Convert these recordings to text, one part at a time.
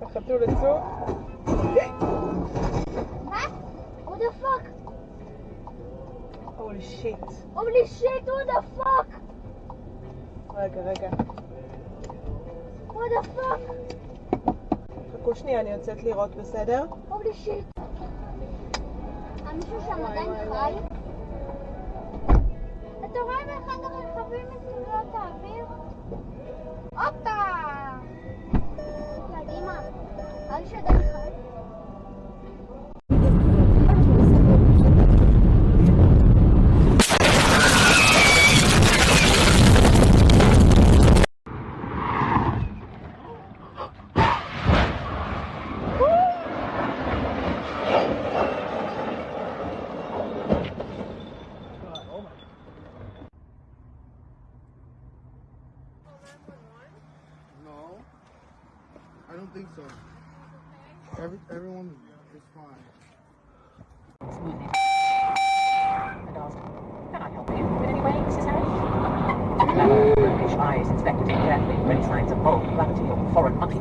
החתול עצור. מה? What the fuck? Holy shit. Holy shit, what the fuck? רגע. What the fuck? חכו שנייה, אני יוצאת לראות, בסדר? Holy shit. המישהו שם עדיין חי? אתה רואה באחד הרכבים את סביבות האוויר? הופה! קדימה. האיש עדיין חי? I don't think so. Everyone is fine. Smoothly. And asked, "Can I help you in any way, Mrs. Harris?" British eyes inspected him carefully for any signs of mold, gravity, or foreign monkey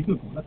business.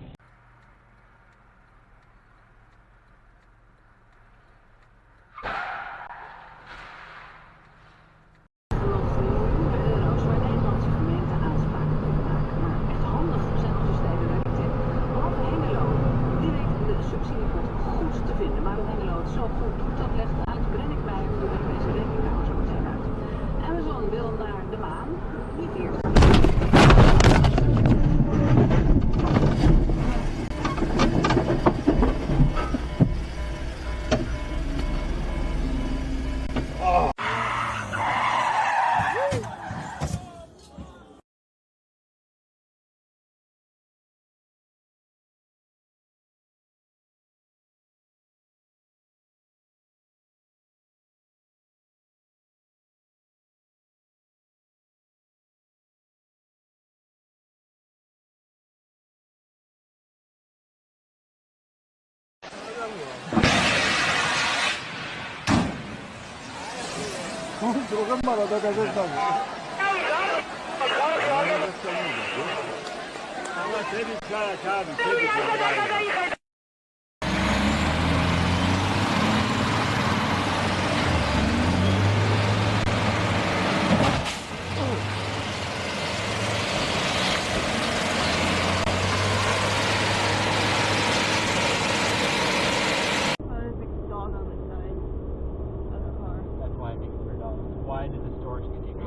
조금만 얻어가서 Why did the storage container?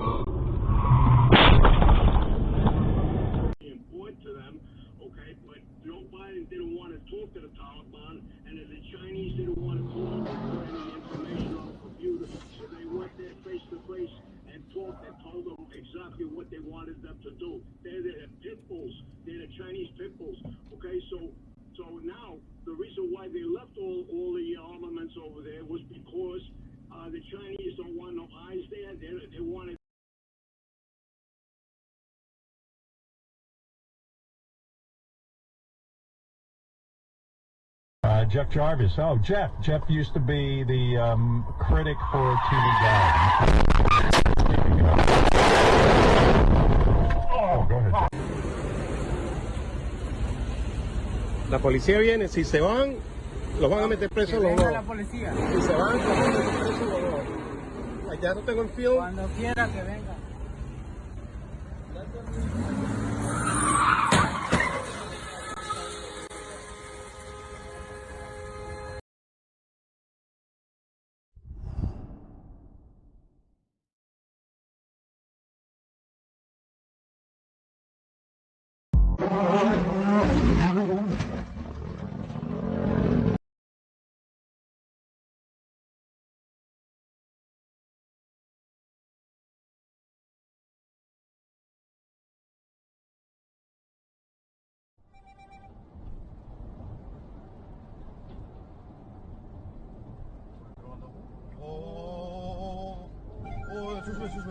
Important to them, okay, but Joe Biden didn't want to talk to the Taliban, and the Chinese didn't want to talk or put any information on the computer, so they went there face to face and talked and told them exactly what they wanted them to do. They're the pit bulls. They're the Chinese pit bulls. Okay, so now the reason why they left all the armaments over there was because the Chinese don't want no eyes there. They wanted. Jeff Jarvis. Oh, Jeff. Jeff used to be the critic for TV Guide. Oh, go ahead, Jeff. La policía viene, si se van, los van a meter presos los dos. La policía. Si se van, los van a meter presos los dos. Allá no tengo el film. Cuando quiera que venga.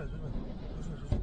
espera.